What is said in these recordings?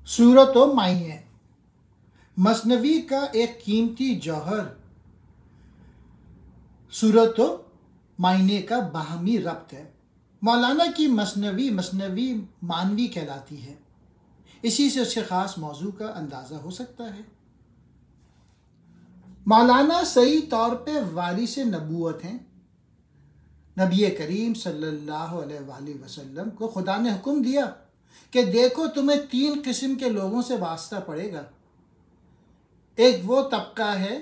صورت و معنی مثنوی کا ایک قیمتی جوہر صورت و معنی کا باہمی ربط ہے۔ مولانا کی مثنوی معنوی کہلاتی ہے، اسی سے اس کے خاص موضوع کا اندازہ ہو سکتا ہے۔ مولانا صحیح طور پہ وارث نبوت ہیں۔ نبی کریم صلی اللہ علیہ وآلہ وسلم کو خدا نے حکم دیا کہ دیکھو تمہیں 3 قسم کے لوگوں سے واسطہ پڑے گا۔ ایک وہ طبقہ ہے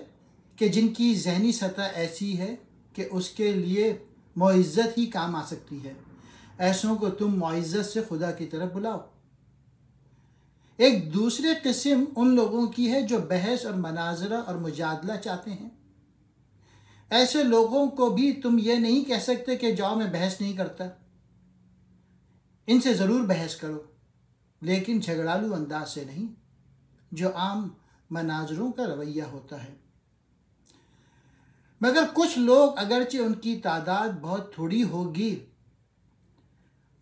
کہ جن کی ذہنی سطح ایسی ہے کہ اس کے لیے معزت ہی کام آ سکتی ہے، ایسوں کو تم معزت سے خدا کی طرف بلاؤ۔ ایک دوسری قسم ان لوگوں کی ہے جو بحث اور مناظرہ اور مجادلہ چاہتے ہیں۔ ایسے لوگوں کو بھی تم یہ نہیں کہہ سکتے کہ جاؤ میں بحث نہیں کرتا، ان سے ضرور بحث کرو، لیکن جھگڑالو انداز سے نہیں جو عام مناظروں کا رویہ ہوتا ہے۔ مگر کچھ لوگ اگرچہ ان کی تعداد بہت تھوڑی ہوگی،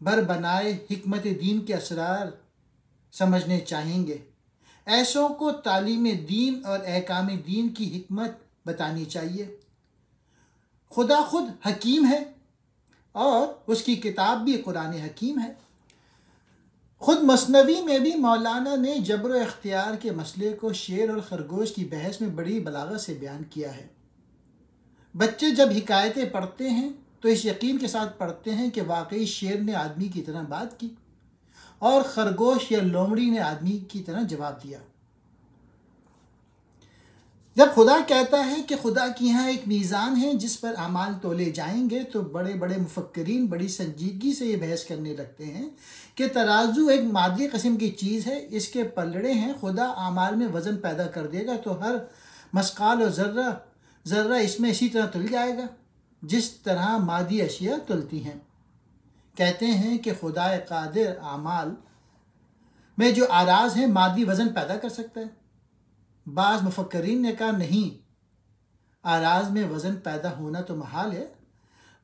بربنائے حکمت دین کے اسرار سمجھنے چاہیں گے، ایسوں کو تعلیم دین اور احکام دین کی حکمت بتانی چاہیے۔ خدا خود حکیم ہے اور اس کی کتاب بھی قرآن حکیم ہے۔ خود مثنوی میں بھی مولانا نے جبر و اختیار کے مسئلے کو شیر اور خرگوش کی بحث میں بڑی بلاغت سے بیان کیا ہے۔ بچے جب حکایتیں پڑھتے ہیں تو اس یقین کے ساتھ پڑھتے ہیں کہ واقعی شیر نے آدمی کی طرح بات کی اور خرگوش یا لومڑی نے آدمی کی طرح جواب دیا۔ جب خدا کہتا ہے کہ خدا کی یہاں ایک میزان ہے جس پر اعمال تولے جائیں گے، تو بڑے بڑے مفکرین بڑی سنجیدگی سے یہ بحث کرنے لگتے ہیں کہ ترازو ایک مادی قسم کی چیز ہے، اس کے پلڑے ہیں، خدا اعمال میں وزن پیدا کر دے گا تو ہر مثقال و ذرہ اس میں اسی طرح تل جائے گا جس طرح مادی اشیاء تلتی ہیں۔ کہتے ہیں کہ خدا قادر اعمال میں جو آراز ہیں مادی وزن پیدا کر سکتا ہے۔ بعض مفکرین نے کہا نہیں، آراز میں وزن پیدا ہونا تو محال ہے،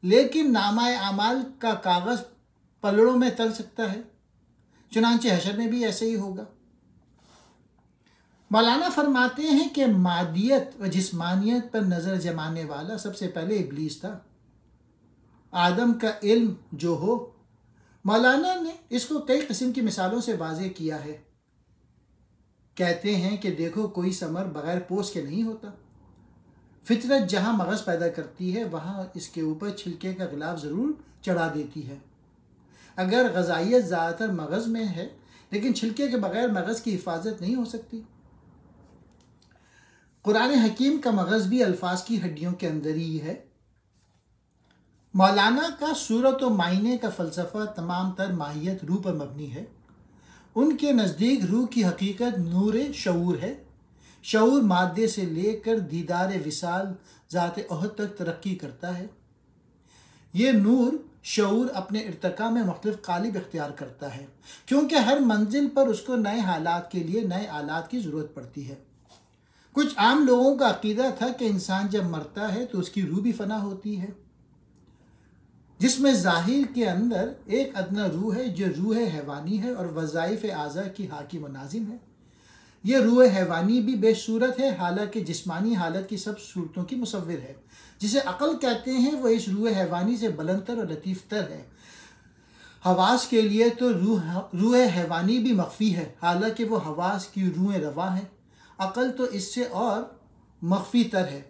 لیکن نامہ اعمال کا کاغذ پلڑوں میں تل سکتا ہے، چنانچہ حشر میں بھی ایسے ہی ہوگا۔ مولانا فرماتے ہیں کہ مادیت و جسمانیت پر نظر جمانے والا سب سے پہلے ابلیس تھا۔ آدم کا علم جو ہو، مولانا نے اس کو کئی قسم کی مثالوں سے واضح کیا ہے۔ کہتے ہیں کہ دیکھو کوئی ثمر بغیر پوست کے نہیں ہوتا۔ فطرت جہاں مغز پیدا کرتی ہے وہاں اس کے اوپر چھلکے کا غلاف ضرور چڑھا دیتی ہے۔ اگر غذائیت زیادہ تر مغز میں ہے، لیکن چھلکے کے بغیر مغز کی حفاظت نہیں ہو سکتی۔ قرآن حکیم کا مغز بھی الفاظ کی ہڈیوں کے اندر ہی ہے۔ مولانا کا صورت و معنی کا فلسفہ تمام تر ماہیت روح پر مبنی ہے۔ ان کے نزدیک روح کی حقیقت نور شعور ہے۔ شعور مادے سے لے کر دیدار وصال ذات احد تک ترقی کرتا ہے۔ یہ نور شعور اپنے ارتقاء میں مختلف قالب اختیار کرتا ہے، کیونکہ ہر منزل پر اس کو نئے حالات کے لیے نئے آلات کی ضرورت پڑتی ہے۔ کچھ عام لوگوں کا عقیدہ تھا کہ انسان جب مرتا ہے تو اس کی روح بھی فنا ہوتی ہے، جس میں ظاہر کے اندر ایک ادنا روح ہے جو روح حیوانی ہے اور وظائف اعضاء کی حاکم و ناظم ہے۔ یہ روح حیوانی بھی بے صورت ہے، حالانکہ جسمانی حالت کی سب صورتوں کی مصور ہے۔ جسے عقل کہتے ہیں وہ اس روح حیوانی سے بلند تر اور لطیف تر ہے۔ حواس کے لیے تو روح حیوانی بھی مخفی ہے، حالانکہ وہ حواس کی روح رواں ہے۔ عقل تو اس سے اور مخفی تر ہے۔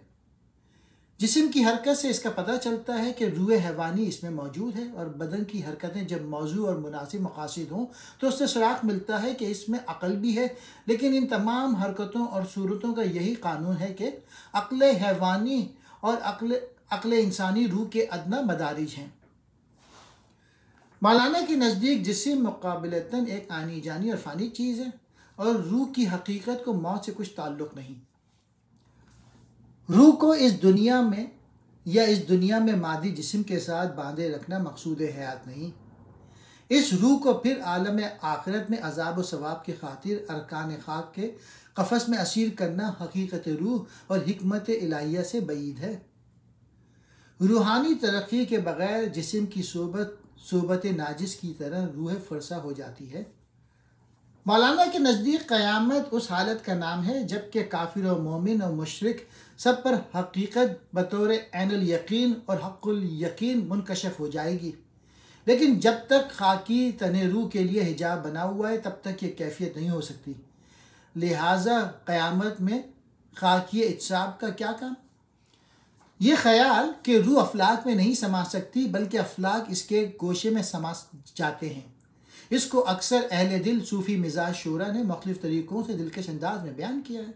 جسم کی حرکت سے اس کا پتہ چلتا ہے کہ روح حیوانی اس میں موجود ہے، اور بدن کی حرکتیں جب موضوع اور مناسب مقاصد ہوں تو اس سے سراغ ملتا ہے کہ اس میں عقل بھی ہے۔ لیکن ان تمام حرکتوں اور صورتوں کا یہی قانون ہے کہ عقل حیوانی اور عقل انسانی روح کے ادنا مدارج ہیں۔ مولانا کے نزدیک جسم مقابلتاً ایک آنی جانی اور فانی چیز ہے، اور روح کی حقیقت کو موت سے کچھ تعلق نہیں۔ روح کو اس دنیا میں مادی جسم کے ساتھ باندھے رکھنا مقصود حیات نہیں۔ اس روح کو پھر عالم آخرت میں عذاب و ثواب کی خاطر ارکان خاک کے قفس میں اسیر کرنا حقیقت روح اور حکمت الہیہ سے بعید ہے۔ روحانی ترقی کے بغیر جسم کی صحبت ناجس کی طرح روح فرسا ہو جاتی ہے۔ مولانا کے نزدیک قیامت اس حالت کا نام ہے جب کہ کافر و مومن و مشرک سب پر حقیقت بطور عین الیقین اور حق الیقین منکشف ہو جائے گی، لیکن جب تک خاکی تن روح کے لیے حجاب بنا ہوا ہے تب تک یہ کیفیت نہیں ہو سکتی۔ لہٰذا قیامت میں خاکی اجسام کا کیا کام؟ یہ خیال کہ روح افلاک میں نہیں سما سکتی بلکہ افلاک اس کے گوشے میں سما جاتے ہیں، اس کو اکثر اہل دل صوفی مزاج شعراء نے مختلف طریقوں سے دلکش انداز میں بیان کیا ہے۔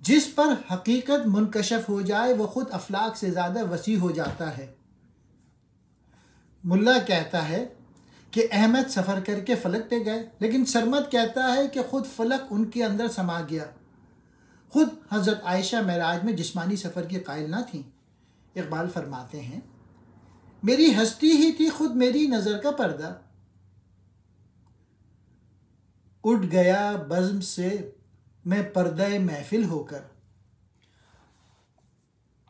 جس پر حقیقت منکشف ہو جائے وہ خود افلاک سے زیادہ وسیع ہو جاتا ہے۔ ملا کہتا ہے کہ احمد سفر کر کے فلک پہ گئے، لیکن سرمد کہتا ہے کہ خود فلک ان کے اندر سما گیا۔ خود حضرت عائشہ معراج میں جسمانی سفر کی قائل نہ تھیں۔ اقبال فرماتے ہیں، میری ہستی ہی تھی خود میری نظر کا پردہ، اٹھ گیا بزم سے میں پردہ محفل ہو کر۔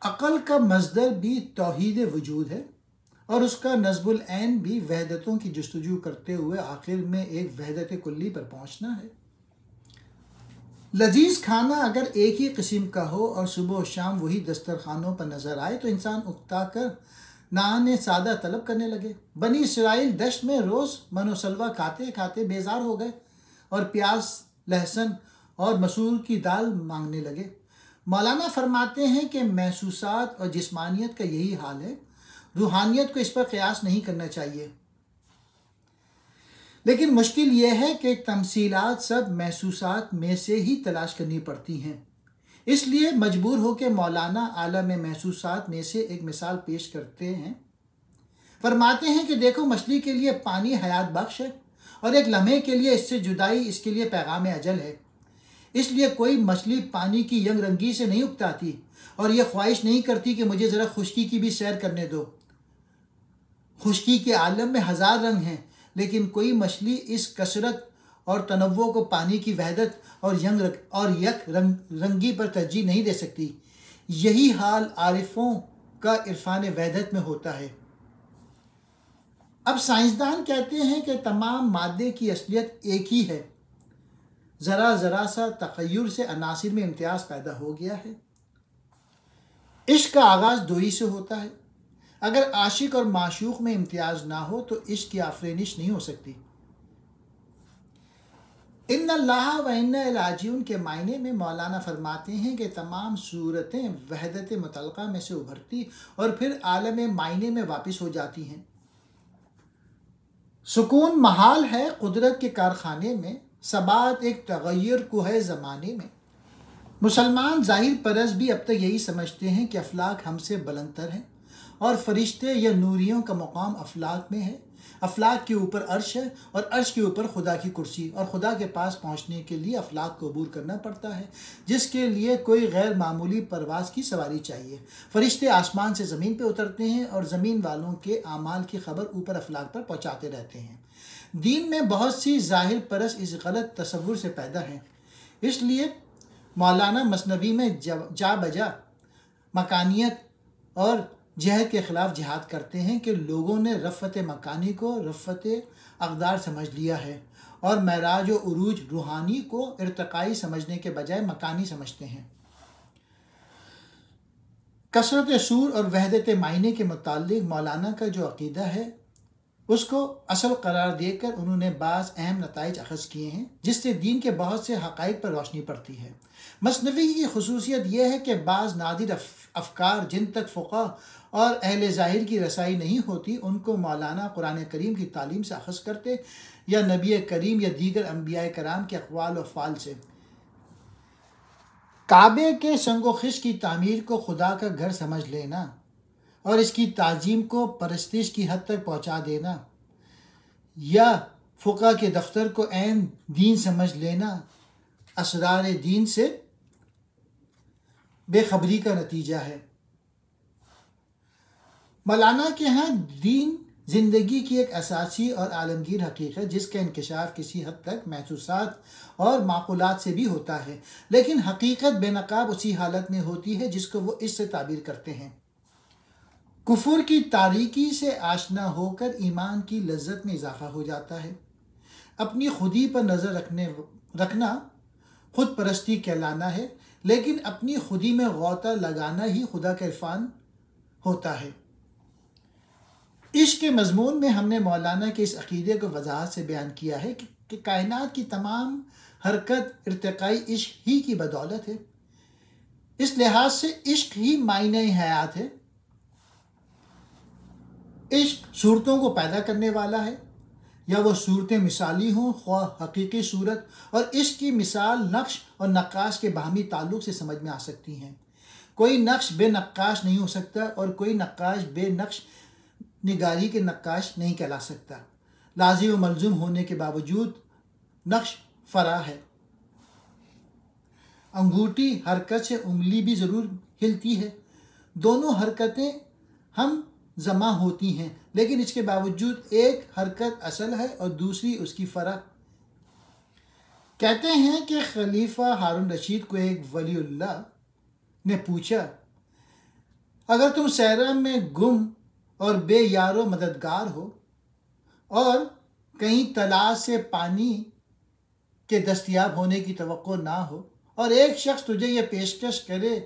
عقل کا مصدر بھی توحید وجود ہے اور اس کا نصب العین بھی وحدتوں کی جستجو کرتے ہوئے آخر میں ایک وحدت کلی پر پہنچنا ہے۔ لذیذ کھانا اگر ایک ہی قسم کا ہو اور صبح و شام وہی دسترخوانوں پر نظر آئے تو انسان اکتا کر نان سادہ طلب کرنے لگے۔ بنی اسرائیل دشت میں روز من و سلوہ کھاتے کھاتے بیزار ہو گئے اور پیاز، لہسن اور مسور کی دال مانگنے لگے۔ مولانا فرماتے ہیں کہ محسوسات اور جسمانیت کا یہی حال ہے، روحانیت کو اس پر قیاس نہیں کرنا چاہیے، لیکن مشکل یہ ہے کہ تمثیلات سب محسوسات میں سے ہی تلاش کرنی پڑتی ہیں۔ اس لیے مجبور ہو کے مولانا عالم محسوسات میں سے ایک مثال پیش کرتے ہیں۔ فرماتے ہیں کہ دیکھو مچھلی کے لیے پانی حیات بخش ہے اور ایک لمحے کے لیے اس سے جدائی اس کے لیے پیغام اجل ہے۔ اس لیے کوئی مچھلی پانی کی ینگ رنگی سے نہیں اکتاتی اور یہ خواہش نہیں کرتی کہ مجھے ذرا خشکی کی بھی سیر کرنے دو۔ خشکی کے عالم میں ہزار رنگ ہیں، لیکن کوئی مچھلی اس کثرت اور تنوع کو پانی کی وحدت اور یک رنگی پر ترجیح نہیں دے سکتی۔ یہی حال عارفوں کا عرفان وحدت میں ہوتا ہے۔ اب سائنسدان کہتے ہیں کہ تمام مادے کی اصلیت ایک ہی ہے، ذرا ذرا سا تغیر سے عناصر میں امتیاز پیدا ہو گیا ہے۔ عشق کا آغاز دوئی سے ہوتا ہے۔ اگر عاشق اور معشوق میں امتیاز نہ ہو تو عشق کی آفرینش نہیں ہو سکتی۔ ان اللہ و انا الیہ راجعون کے معنی میں مولانا فرماتے ہیں کہ تمام صورتیں وحدت مطلقہ میں سے ابھرتی اور پھر عالم معنی میں واپس ہو جاتی ہیں۔ سکون محال ہے قدرت کے کارخانے میں، ثبات ایک تغیر کو ہے زمانے میں۔ مسلمان ظاہر پرست بھی اب تک یہی سمجھتے ہیں کہ افلاک ہم سے بلند تر ہیں اور فرشتے یا نوریوں کا مقام افلاک میں ہے۔ افلاک کے اوپر عرش ہے اور عرش کے اوپر خدا کی کرسی، اور خدا کے پاس پہنچنے کے لیے افلاک کو عبور کرنا پڑتا ہے، جس کے لیے کوئی غیر معمولی پرواز کی سواری چاہیے۔ فرشتے آسمان سے زمین پہ اترتے ہیں اور زمین والوں کے اعمال کی خبر اوپر افلاک پر پہنچاتے رہتے ہیں۔ دین میں بہت سی ظاہر پرست اس غلط تصور سے پیدا ہیں۔ اس لیے مولانا مثنوی میں جا بجا مکانیت اور جہد کے خلاف جہاد کرتے ہیں کہ لوگوں نے رفعت مکانی کو رفعت اقدار سمجھ لیا ہے اور معراج و عروج روحانی کو ارتقائی سمجھنے کے بجائے مکانی سمجھتے ہیں۔ کثرت سور اور وحدت معنی کے متعلق مولانا کا جو عقیدہ ہے اس کو اصل قرار دے کر انہوں نے بعض اہم نتائج اخذ کیے ہیں جس سے دین کے بہت سے حقائق پر روشنی پڑتی ہے۔ مثنوی کی خصوصیت یہ ہے کہ بعض نادر افکار جن تک فقہ اور اہل ظاہر کی رسائی نہیں ہوتی ان کو مولانا قرآن کریم کی تعلیم سے اخذ کرتے یا نبی کریم یا دیگر انبیاء کرام کے اقوال و افعال سے۔ کعبے کے سنگ و خش کی تعمیر کو خدا کا گھر سمجھ لینا اور اس کی تعظیم کو پرستش کی حد تک پہنچا دینا، یا فقہ کے دفتر کو عین دین سمجھ لینا، اسرار دین سے بے خبری کا نتیجہ ہے۔ مولانا کے ہاں دین زندگی کی ایک اساسی اور عالمگیر حقیقت جس کا انکشاف کسی حد تک محسوسات اور معقولات سے بھی ہوتا ہے، لیکن حقیقت بے نقاب اسی حالت میں ہوتی ہے جس کو وہ اس سے تعبیر کرتے ہیں۔ کفر کی تاریکی سے آشنا ہو کر ایمان کی لذت میں اضافہ ہو جاتا ہے۔ اپنی خودی پر نظر رکھنا خود پرستی کہلانا ہے، لیکن اپنی خودی میں غوطہ لگانا ہی خدا کا عرفان ہوتا ہے۔ عشق کے مضمون میں ہم نے مولانا کے اس عقیدے کو وضاحت سے بیان کیا ہے کہ کائنات کی تمام حرکت ارتقائی عشق ہی کی بدولت ہے۔ اس لحاظ سے عشق ہی معنی حیات ہے۔ عشق صورتوں کو پیدا کرنے والا ہے، یا وہ صورتیں مثالی ہوں خواہ حقیقی صورت، اور عشق کی مثال نقش اور نقاش کے باہمی تعلق سے سمجھ میں آ سکتی ہیں۔ کوئی نقش بے نقاش نہیں ہو سکتا، اور کوئی نقاش بے نقش نگاری کے نقاش نہیں کہلا سکتا۔ لازم و ملزوم ہونے کے باوجود نقش فرع ہے۔ انگوٹھی حرکت سے انگلی بھی ضرور ہلتی ہے، دونوں حرکتیں ہم جمع ہوتی ہیں، لیکن اس کے باوجود ایک حرکت اصل ہے اور دوسری اس کی فرع۔ کہتے ہیں کہ خلیفہ ہارون رشید کو ایک ولی اللہ نے پوچھا، اگر تم صحرا میں گم اور بے یار و مددگار ہو اور کہیں تلاش سے پانی کے دستیاب ہونے کی توقع نہ ہو، اور ایک شخص تجھے یہ پیشکش کرے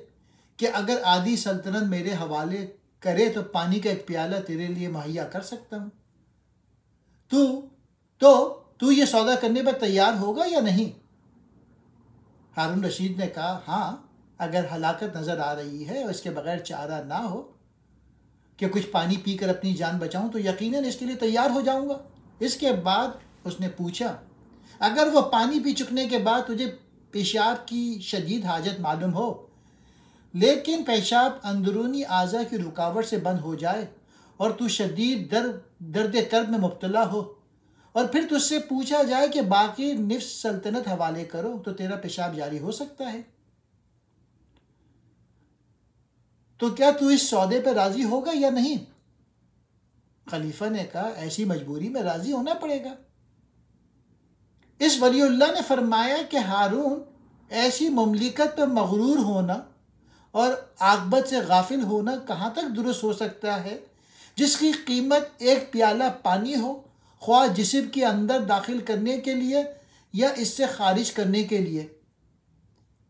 کہ اگر آدھی سلطنت میرے حوالے کرے تو پانی کا ایک پیالہ تیرے لیے مہیا کر سکتا ہوں، تو یہ سودا کرنے پر تیار ہوگا یا نہیں؟ ہارون رشید نے کہا، ہاں، اگر ہلاکت نظر آ رہی ہے اور اس کے بغیر چارہ نہ ہو کہ کچھ پانی پی کر اپنی جان بچاؤں تو یقیناً اس کے لیے تیار ہو جاؤں گا۔ اس کے بعد اس نے پوچھا، اگر وہ پانی پی چکنے کے بعد تجھے پیشاب کی شدید حاجت معلوم ہو، لیکن پیشاب اندرونی اعضاء کی رکاوٹ سے بند ہو جائے اور تو شدید درد کرب میں مبتلا ہو، اور پھر تجھ سے پوچھا جائے کہ باقی نصف سلطنت حوالے کرو، تو تیرا پیشاب جاری ہو سکتا ہے؟ تو کیا تو اس سودے پہ راضی ہوگا یا نہیں؟ خلیفہ نے کہا، ایسی مجبوری میں راضی ہونا پڑے گا۔ اس ولی اللہ نے فرمایا کہ ہارون، ایسی مملکت پر مغرور ہونا اور عاقبت سے غافل ہونا کہاں تک درست ہو سکتا ہے، جس کی قیمت ایک پیالہ پانی ہو، خواہ جسم کے اندر داخل کرنے کے لیے یا اس سے خارج کرنے کے لیے۔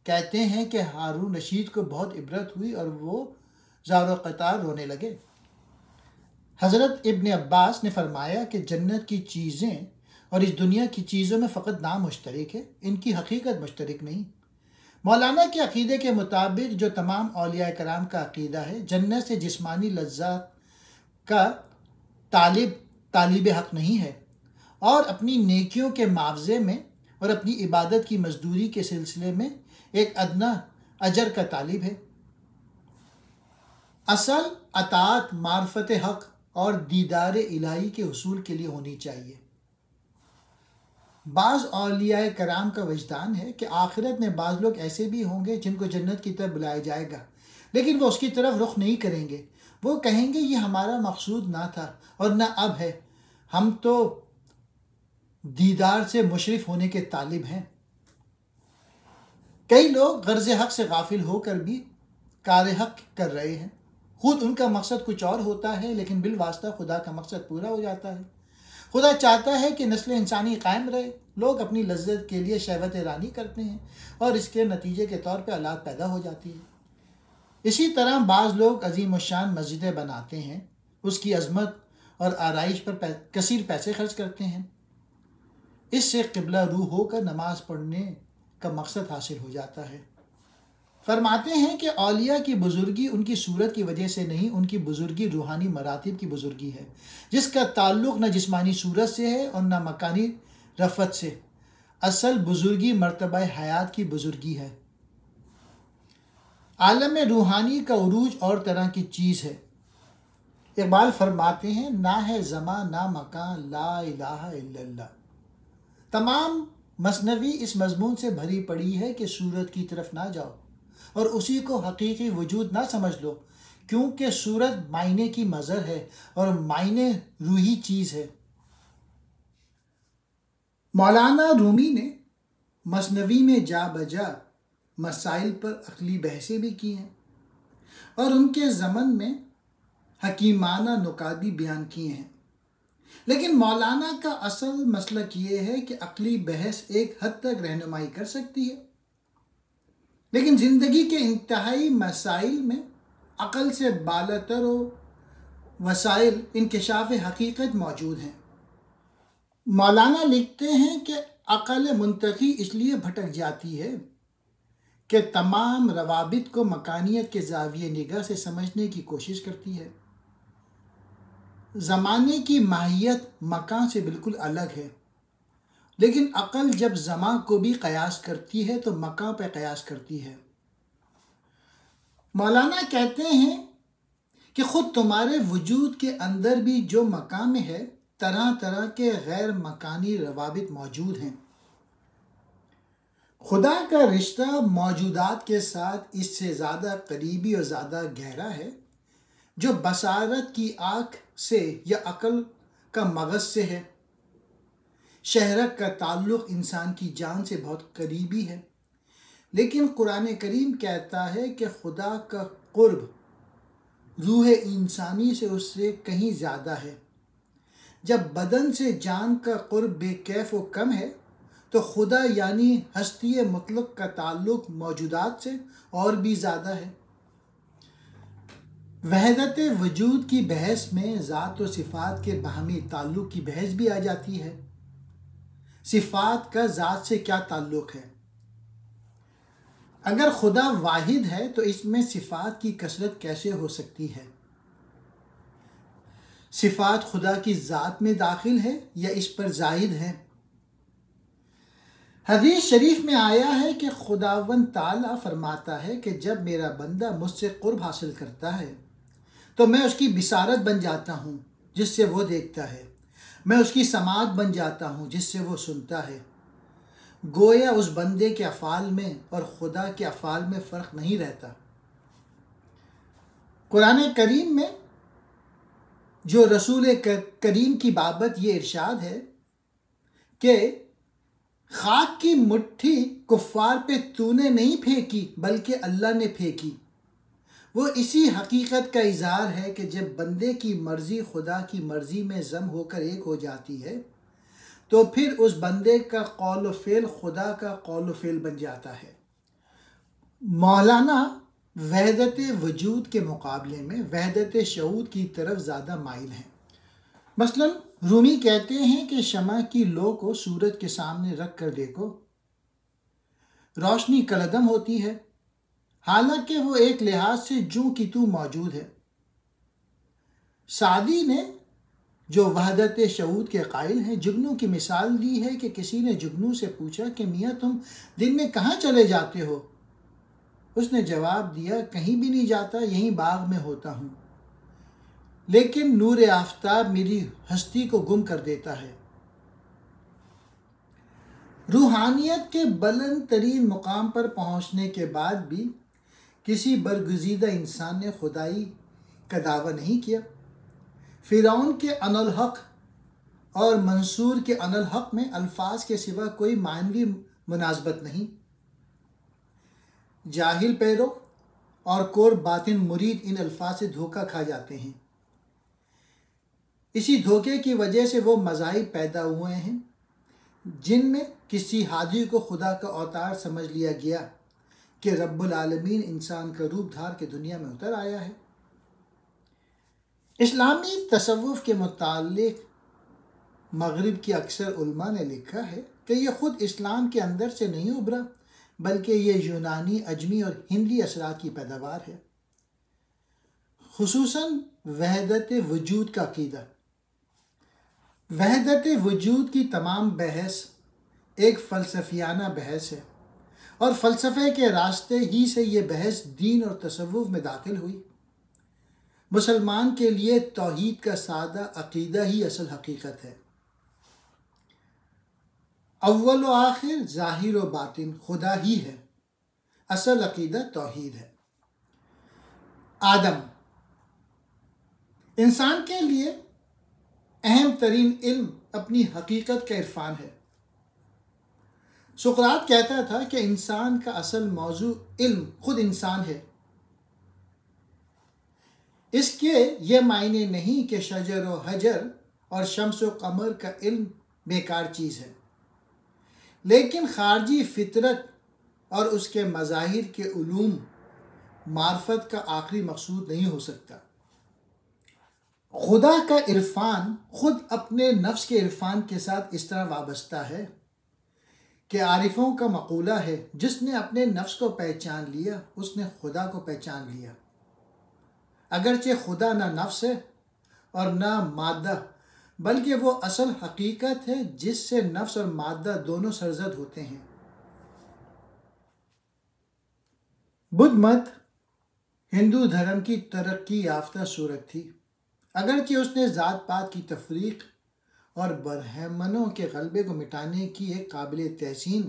کہتے ہیں کہ ہارون رشید کو بہت عبرت ہوئی اور وہ زار و قطار رونے لگے۔ حضرت ابن عباس نے فرمایا کہ جنت کی چیزیں اور اس دنیا کی چیزوں میں فقط نام مشترک ہے، ان کی حقیقت مشترک نہیں۔ مولانا کے عقیدے کے مطابق، جو تمام اولیاء کرام کا عقیدہ ہے، جنت سے جسمانی لذات کا طالب حق نہیں ہے، اور اپنی نیکیوں کے معاوضے میں اور اپنی عبادت کی مزدوری کے سلسلے میں ایک ادنا اجر کا طالب ہے۔ اصل اطاعت معرفت حق اور دیدار الہی کے حصول کے لیے ہونی چاہیے۔ بعض اولیاء کرام کا وجدان ہے کہ آخرت میں بعض لوگ ایسے بھی ہوں گے جن کو جنت کی طرف بلایا جائے گا، لیکن وہ اس کی طرف رخ نہیں کریں گے۔ وہ کہیں گے، یہ ہمارا مقصود نہ تھا اور نہ اب ہے، ہم تو دیدار سے مشرف ہونے کے طالب ہیں۔ کئی لوگ غرض حق سے غافل ہو کر بھی کار حق کر رہے ہیں، خود ان کا مقصد کچھ اور ہوتا ہے، لیکن بالواسطہ خدا کا مقصد پورا ہو جاتا ہے۔ خدا چاہتا ہے کہ نسل انسانی قائم رہے، لوگ اپنی لذت کے لیے شہوت رانی کرتے ہیں اور اس کے نتیجے کے طور پہ اولاد پیدا ہو جاتی ہے۔ اسی طرح بعض لوگ عظیم الشان مسجدیں بناتے ہیں، اس کی عظمت اور آرائش پر کثیر پیسے خرچ کرتے ہیں، اس سے قبلہ روح ہو کر نماز پڑھنے کا مقصد حاصل ہو جاتا ہے۔ فرماتے ہیں کہ اولیاء کی بزرگی ان کی صورت کی وجہ سے نہیں، ان کی بزرگی روحانی مراتب کی بزرگی ہے، جس کا تعلق نہ جسمانی صورت سے ہے اور نہ مکانی رفعت سے۔ اصل بزرگی مرتبہ حیات کی بزرگی ہے۔ عالم روحانی کا عروج اور طرح کی چیز ہے۔ اقبال فرماتے ہیں، نہ ہے زمان نہ مکان، لا الہ الا اللہ۔ تمام مثنوی اس مضمون سے بھری پڑی ہے کہ صورت کی طرف نہ جاؤ اور اسی کو حقیقی وجود نہ سمجھ لو، کیونکہ صورت معنی کی مظہر ہے اور معنی روحی چیز ہے۔ مولانا رومی نے مثنوی میں جا بجا مسائل پر عقلی بحثیں بھی کی ہیں اور ان کے ضمن میں حکیمانہ نکات بھی بیان کیے ہیں۔ لیکن مولانا کا اصل مسلک یہ ہے کہ عقلی بحث ایک حد تک رہنمائی کر سکتی ہے، لیکن زندگی کے انتہائی مسائل میں عقل سے بالاتر وسائل انکشاف حقیقت موجود ہیں۔ مولانا لکھتے ہیں کہ عقل منطقی اس لیے بھٹک جاتی ہے کہ تمام روابط کو مکانیت کے زاویہ نگاہ سے سمجھنے کی کوشش کرتی ہے۔ زمانے کی ماہیت مکان سے بالکل الگ ہے، لیکن عقل جب زمان کو بھی قیاس کرتی ہے تو مکان پہ قیاس کرتی ہے۔ مولانا کہتے ہیں کہ خود تمہارے وجود کے اندر بھی جو مکان میں ہے، طرح طرح کے غیر مکانی روابط موجود ہیں۔ خدا کا رشتہ موجودات کے ساتھ اس سے زیادہ قریبی اور زیادہ گہرا ہے جو بصارت کی آنکھ سے یا عقل کا مغز سے ہے۔ شہرک کا تعلق انسان کی جان سے بہت قریبی ہے، لیکن قرآن کریم کہتا ہے کہ خدا کا قرب روح انسانی سے اس سے کہیں زیادہ ہے۔ جب بدن سے جان کا قرب بے کیف و کم ہے تو خدا یعنی ہستی مطلق کا تعلق موجودات سے اور بھی زیادہ ہے۔ وحدت وجود کی بحث میں ذات و صفات کے باہمی تعلق کی بحث بھی آ جاتی ہے۔ صفات کا ذات سے کیا تعلق ہے؟ اگر خدا واحد ہے تو اس میں صفات کی کثرت کیسے ہو سکتی ہے؟ صفات خدا کی ذات میں داخل ہے یا اس پر زائد ہے؟ حدیث شریف میں آیا ہے کہ خداوند تعالیٰ فرماتا ہے کہ جب میرا بندہ مجھ سے قرب حاصل کرتا ہے تو میں اس کی بصارت بن جاتا ہوں جس سے وہ دیکھتا ہے، میں اس کی سماعت بن جاتا ہوں جس سے وہ سنتا ہے۔ گویا اس بندے کے افعال میں اور خدا کے افعال میں فرق نہیں رہتا۔ قرآن کریم میں جو رسول کریم کی بابت یہ ارشاد ہے کہ خاک کی مٹھی کفار پہ تو نے نہیں پھینکی بلکہ اللہ نے پھینکی، وہ اسی حقیقت کا اظہار ہے کہ جب بندے کی مرضی خدا کی مرضی میں ضم ہو کر ایک ہو جاتی ہے تو پھر اس بندے کا قول و فعل خدا کا قول و فعل بن جاتا ہے۔ مولانا وحدت وجود کے مقابلے میں وحدت شعور کی طرف زیادہ مائل ہیں۔ مثلا رومی کہتے ہیں کہ شمع کی لو کو سورج کے سامنے رکھ کر دیکھو، روشنی کالعدم ہوتی ہے، حالانکہ وہ ایک لحاظ سے جوں کی تو موجود ہے۔ سعدی نے جو وحدت شعور کے قائل ہیں جگنو کی مثال دی ہے کہ کسی نے جگنو سے پوچھا کہ میاں تم دن میں کہاں چلے جاتے ہو؟ اس نے جواب دیا کہیں بھی نہیں جاتا، یہیں باغ میں ہوتا ہوں، لیکن نور آفتاب میری ہستی کو گم کر دیتا ہے۔ روحانیت کے بلند ترین مقام پر پہنچنے کے بعد بھی کسی برگزیدہ انسان نے خدائی کا دعویٰ نہیں کیا۔ فرعون کے انا الحق اور منصور کے انا الحق میں الفاظ کے سوا کوئی معنوی مناسبت نہیں۔ جاہل پیرو اور کور باطن مرید ان الفاظ سے دھوکہ کھا جاتے ہیں۔ اسی دھوکے کی وجہ سے وہ مذاہب پیدا ہوئے ہیں جن میں کسی حاجی کو خدا کا اوتار سمجھ لیا گیا کہ رب العالمین انسان کا روپ دھار کے دنیا میں اتر آیا ہے۔ اسلامی تصوف کے متعلق مغرب کی اکثر علماء نے لکھا ہے کہ یہ خود اسلام کے اندر سے نہیں ابھرا بلکہ یہ یونانی، اجمی اور ہندی اثرات کی پیداوار ہے، خصوصاً وحدت وجود کا عقیدہ۔ وحدت وجود کی تمام بحث ایک فلسفیانہ بحث ہے، اور فلسفے کے راستے ہی سے یہ بحث دین اور تصوف میں داخل ہوئی۔ مسلمان کے لیے توحید کا سادہ عقیدہ ہی اصل حقیقت ہے۔ اول و آخر، ظاہر و باطن خدا ہی ہے، اصل عقیدہ توحید ہے۔ آدم، انسان کے لیے اہم ترین علم اپنی حقیقت کا عرفان ہے۔ سقراط کہتا تھا کہ انسان کا اصل موضوع علم خود انسان ہے۔ اس کے یہ معنی نہیں کہ شجر و حجر اور شمس و قمر کا علم بیکار چیز ہے، لیکن خارجی فطرت اور اس کے مظاہر کے علوم معرفت کا آخری مقصود نہیں ہو سکتا۔ خدا کا عرفان خود اپنے نفس کے عرفان کے ساتھ اس طرح وابستہ ہے کہ عارفوں کا مقولہ ہے، جس نے اپنے نفس کو پہچان لیا اس نے خدا کو پہچان لیا۔ اگرچہ خدا نہ نفس ہے اور نہ مادہ، بلکہ وہ اصل حقیقت ہے جس سے نفس اور مادہ دونوں سرزد ہوتے ہیں۔ بدھ مت ہندو دھرم کی ترقی یافتہ صورت تھی، اگرچہ اس نے ذات پات کی تفریق اور برہمنوں کے غلبے کو مٹانے کی ایک قابل تحسین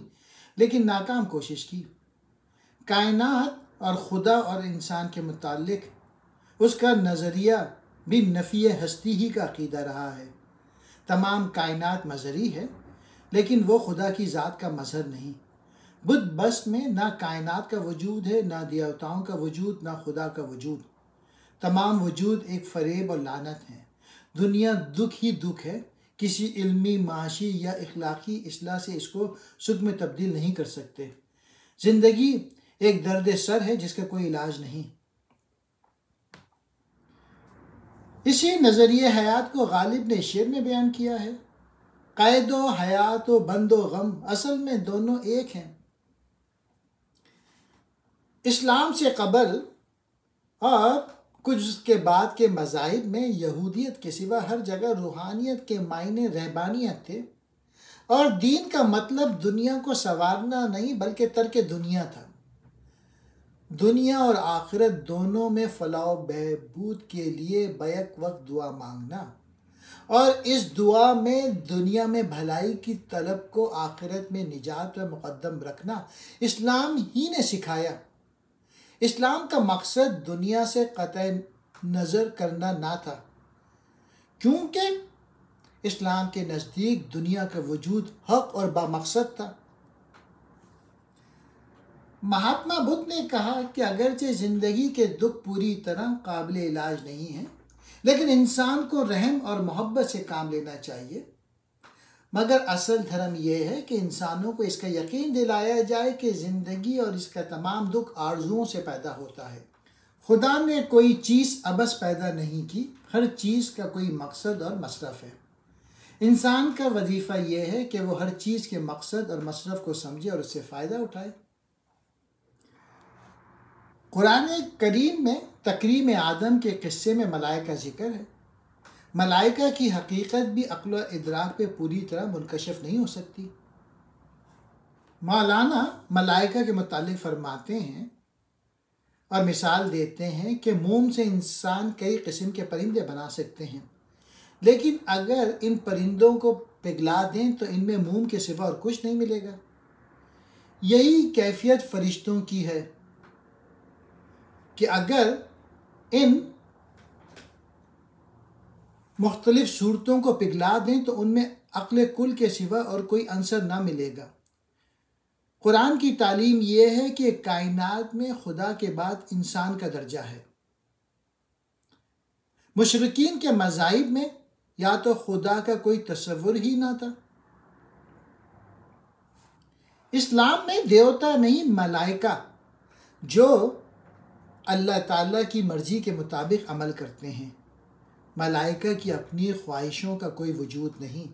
لیکن ناکام کوشش کی۔ کائنات اور خدا اور انسان کے متعلق اس کا نظریہ بھی نفی ہستی ہی کا عقیدہ رہا ہے۔ تمام کائنات مظہری ہے، لیکن وہ خدا کی ذات کا مظہر نہیں۔ بدھ بس میں نہ کائنات کا وجود ہے، نہ دیوتاؤں کا وجود، نہ خدا کا وجود۔ تمام وجود ایک فریب اور لعنت ہے۔ دنیا دکھ ہی دکھ ہے، کسی علمی، معاشی یا اخلاقی اصلاح سے اس کو سکھ میں تبدیل نہیں کر سکتے۔ زندگی ایک درد سر ہے جس کا کوئی علاج نہیں۔ اسی نظریہ حیات کو غالب نے شعر میں بیان کیا ہے: قید و حیات و بند و غم اصل میں دونوں ایک ہیں۔ اسلام سے قبل اور کچھ اس کے بعد کے مذاہب میں یہودیت کے سوا ہر جگہ روحانیت کے معنی رہبانیت تھے، اور دین کا مطلب دنیا کو سنوارنا نہیں بلکہ ترک دنیا تھا۔ دنیا اور آخرت دونوں میں فلاح و بہبود کے لیے بیک وقت دعا مانگنا، اور اس دعا میں دنیا میں بھلائی کی طلب کو آخرت میں نجات پر مقدم رکھنا اسلام ہی نے سکھایا۔ اسلام کا مقصد دنیا سے قطع نظر کرنا نہ تھا، کیونکہ اسلام کے نزدیک دنیا کا وجود حق اور بامقصد تھا۔ مہاتما بدھ نے کہا کہ اگرچہ زندگی کے دکھ پوری طرح قابل علاج نہیں ہیں، لیکن انسان کو رحم اور محبت سے کام لینا چاہیے، مگر اصل دھرم یہ ہے کہ انسانوں کو اس کا یقین دلایا جائے کہ زندگی اور اس کا تمام دکھ آرزوؤں سے پیدا ہوتا ہے۔ خدا نے کوئی چیز ابس پیدا نہیں کی، ہر چیز کا کوئی مقصد اور مصرف ہے۔ انسان کا وظیفہ یہ ہے کہ وہ ہر چیز کے مقصد اور مصرف کو سمجھے اور اس سے فائدہ اٹھائے۔ قرآن کریم میں تکریم آدم کے قصے میں ملائکہ ذکر ہے۔ ملائکہ کی حقیقت بھی عقل و ادراک پہ پوری طرح منکشف نہیں ہو سکتی۔ مولانا ملائکہ کے متعلق فرماتے ہیں اور مثال دیتے ہیں کہ موم سے انسان کئی قسم کے پرندے بنا سکتے ہیں، لیکن اگر ان پرندوں کو پگھلا دیں تو ان میں موم کے سوا اور کچھ نہیں ملے گا۔ یہی کیفیت فرشتوں کی ہے کہ اگر ان مختلف صورتوں کو پگھلا دیں تو ان میں عقل کل کے سوا اور کوئی عنصر نہ ملے گا۔ قرآن کی تعلیم یہ ہے کہ کائنات میں خدا کے بعد انسان کا درجہ ہے۔ مشرکین کے مذاہب میں یا تو خدا کا کوئی تصور ہی نہ تھا۔ اسلام میں دیوتا نہیں، ملائکہ جو اللہ تعالیٰ کی مرضی کے مطابق عمل کرتے ہیں۔ ملائکہ کی اپنی خواہشوں کا کوئی وجود نہیں۔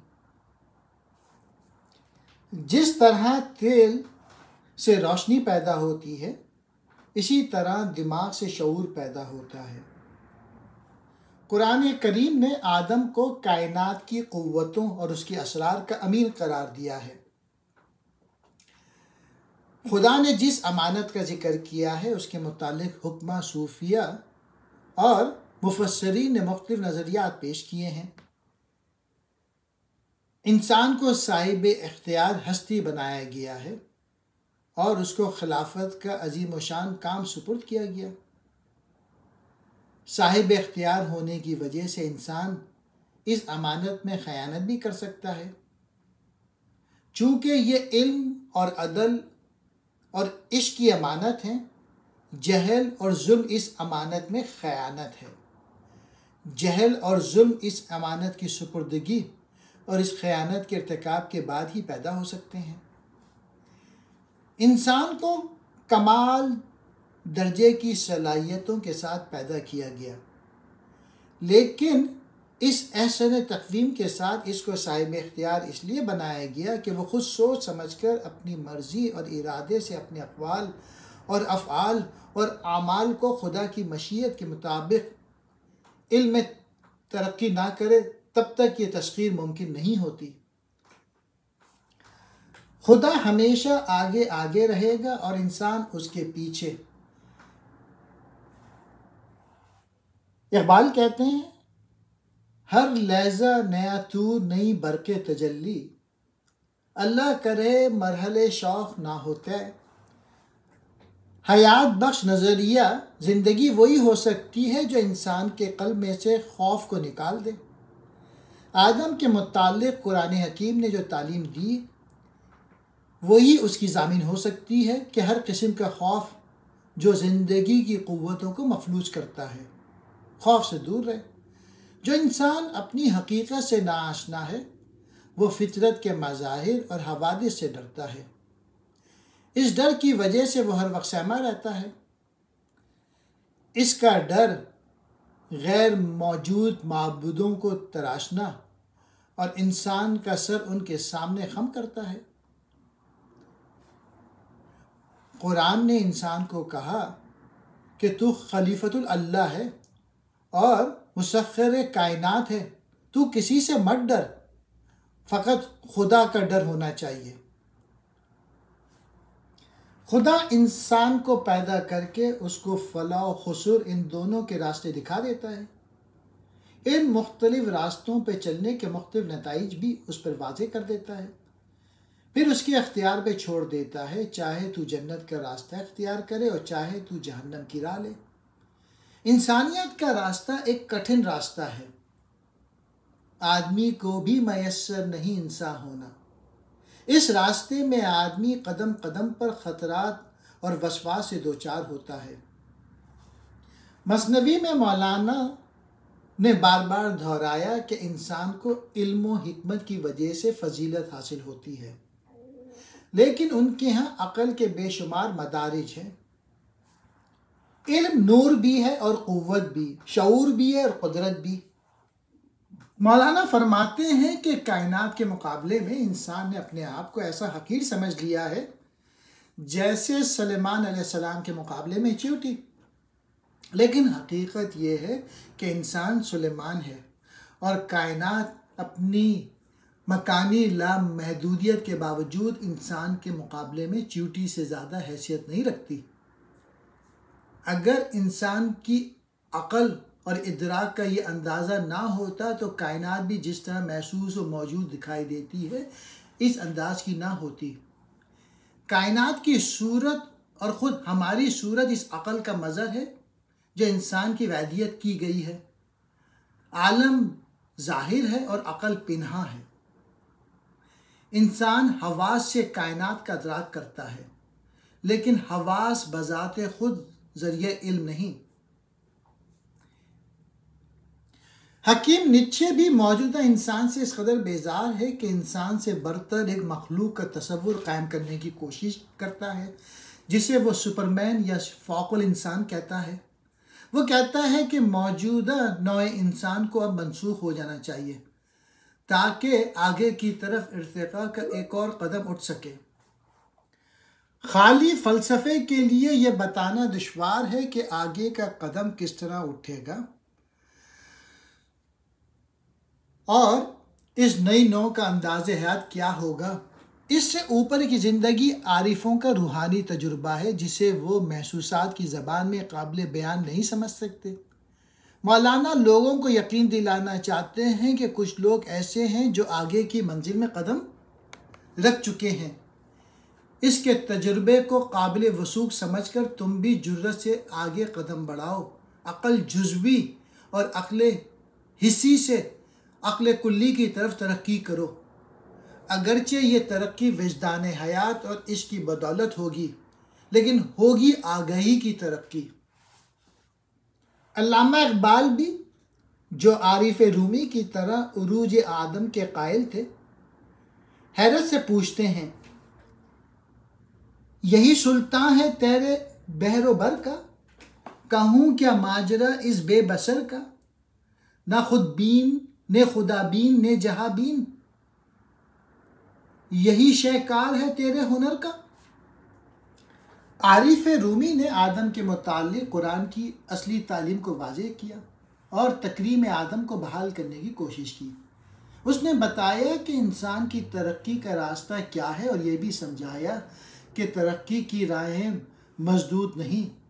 جس طرح تیل سے روشنی پیدا ہوتی ہے، اسی طرح دماغ سے شعور پیدا ہوتا ہے۔ قرآن کریم نے آدم کو کائنات کی قوتوں اور اس کے اسرار کا امین قرار دیا ہے۔ خدا نے جس امانت کا ذکر کیا ہے اس کے متعلق حکمہ صوفیہ اور مفسرین نے مختلف نظریات پیش کیے ہیں۔ انسان کو صاحب اختیار ہستی بنایا گیا ہے اور اس کو خلافت کا عظیم و شان کام سپرد کیا گیا۔ صاحب اختیار ہونے کی وجہ سے انسان اس امانت میں خیانت بھی کر سکتا ہے، چونکہ یہ علم اور عدل اور عشق کی امانت ہے، جہل اور ظلم اس امانت میں خیانت ہے۔ جہل اور ظلم اس امانت کی سپردگی اور اس خیانت کے ارتکاب کے بعد ہی پیدا ہو سکتے ہیں۔ انسان کو کمال درجے کی صلاحیتوں کے ساتھ پیدا کیا گیا، لیکن اس احسن تقویم کے ساتھ اس کو صاحب اختیار اس لیے بنایا گیا کہ وہ خود سوچ سمجھ کر اپنی مرضی اور ارادے سے اپنے اقوال اور افعال اور اعمال کو خدا کی مشیت کے مطابق علم میں ترقی نہ کرے، تب تک یہ تسخیر ممکن نہیں ہوتی۔ خدا ہمیشہ آگے آگے رہے گا اور انسان اس کے پیچھے۔ اقبال کہتے ہیں، ہر لحظہ نیا طور نئی برق تجلی، اللہ کرے مرحلے شوق نہ ہوتے۔ حیات بخش نظریہ زندگی وہی ہو سکتی ہے جو انسان کے قلب میں سے خوف کو نکال دے۔ آدم کے متعلق قرآن حکیم نے جو تعلیم دی وہی اس کی ضامن ہو سکتی ہے کہ ہر قسم کا خوف جو زندگی کی قوتوں کو مفلوج کرتا ہے، خوف سے دور رہے۔ جو انسان اپنی حقیقت سے ناآشنا ہے وہ فطرت کے مظاہر اور حوادث سے ڈرتا ہے۔ اس ڈر کی وجہ سے وہ ہر وقت سہما رہتا ہے۔ اس کا ڈر غیر موجود معبودوں کو تراشنا اور انسان کا سر ان کے سامنے خم کرتا ہے۔ قرآن نے انسان کو کہا کہ تو خلیفۃ اللہ ہے اور مسخر کائنات ہے، تو کسی سے مت ڈر، فقط خدا کا ڈر ہونا چاہیے۔ خدا انسان کو پیدا کر کے اس کو فلاح و خسر ان دونوں کے راستے دکھا دیتا ہے۔ ان مختلف راستوں پہ چلنے کے مختلف نتائج بھی اس پر واضح کر دیتا ہے، پھر اس کے اختیار پہ چھوڑ دیتا ہے، چاہے تو جنت کا راستہ اختیار کرے اور چاہے تو جہنم کی راہ لے۔ انسانیت کا راستہ ایک کٹھن راستہ ہے، آدمی کو بھی میسر نہیں انسان ہونا۔ اس راستے میں آدمی قدم قدم پر خطرات اور وسواس سے دوچار ہوتا ہے۔ مثنوی میں مولانا نے بار بار دہرایا کہ انسان کو علم و حکمت کی وجہ سے فضیلت حاصل ہوتی ہے، لیکن ان کے ہاں عقل کے بے شمار مدارج ہیں۔ علم نور بھی ہے اور قوت بھی، شعور بھی ہے اور قدرت بھی۔ مولانا فرماتے ہیں کہ کائنات کے مقابلے میں انسان نے اپنے آپ کو ایسا حقیر سمجھ لیا ہے جیسے سلیمان علیہ السلام کے مقابلے میں چیونٹی، لیکن حقیقت یہ ہے کہ انسان سلیمان ہے اور کائنات اپنی مکانی لامحدودیت کے باوجود انسان کے مقابلے میں چیونٹی سے زیادہ حیثیت نہیں رکھتی۔ اگر انسان کی عقل اور ادراک کا یہ اندازہ نہ ہوتا تو کائنات بھی جس طرح محسوس و موجود دکھائی دیتی ہے اس انداز کی نہ ہوتی۔ کائنات کی صورت اور خود ہماری صورت اس عقل کا مظہر ہے جو انسان کی وحدیت کی گئی ہے۔ عالم ظاہر ہے اور عقل پنہاں ہے۔ انسان حواس سے کائنات کا ادراک کرتا ہے، لیکن حواس بذات خود ذریعہ علم نہیں۔ حکیم نیچے بھی موجودہ انسان سے اس قدر بیزار ہے کہ انسان سے برتر ایک مخلوق کا تصور قائم کرنے کی کوشش کرتا ہے جسے وہ سپرمین یا فوق الانسان کہتا ہے۔ وہ کہتا ہے کہ موجودہ نوع انسان کو اب منسوخ ہو جانا چاہیے تاکہ آگے کی طرف ارتقاء کا ایک اور قدم اٹھ سکے۔ خالی فلسفے کے لیے یہ بتانا دشوار ہے کہ آگے کا قدم کس طرح اٹھے گا اور اس نئی نوع کا انداز حیات کیا ہوگا۔ اس سے اوپر کی زندگی عارفوں کا روحانی تجربہ ہے جسے وہ محسوسات کی زبان میں قابل بیان نہیں سمجھ سکتے۔ مولانا لوگوں کو یقین دلانا چاہتے ہیں کہ کچھ لوگ ایسے ہیں جو آگے کی منزل میں قدم رکھ چکے ہیں۔ اس کے تجربے کو قابل وثوق سمجھ کر تم بھی جرأت سے آگے قدم بڑھاؤ۔ عقل جزوی اور عقل حسی سے عقل کلی کی طرف ترقی کرو، اگرچہ یہ ترقی وجدان حیات اور عشق کی بدولت ہوگی، لیکن ہوگی آگہی کی ترقی۔ علامہ اقبال بھی جو عارف رومی کی طرح عروج آدم کے قائل تھے، حیرت سے پوچھتے ہیں، یہی سلطان ہے تیرے بحر و بر کا؟ کہوں کیا ماجرا اس بے بسر کا؟ نہ خود بین نے خدا بین نے جہاں بین، یہی شہکار ہے تیرے ہنر کا؟ عارف رومی نے آدم کے متعلق قرآن کی اصلی تعلیم کو واضح کیا اور تکریم آدم کو بحال کرنے کی کوشش کی۔ اس نے بتایا کہ انسان کی ترقی کا راستہ کیا ہے اور یہ بھی سمجھایا کہ ترقی کی راہیں مسدود نہیں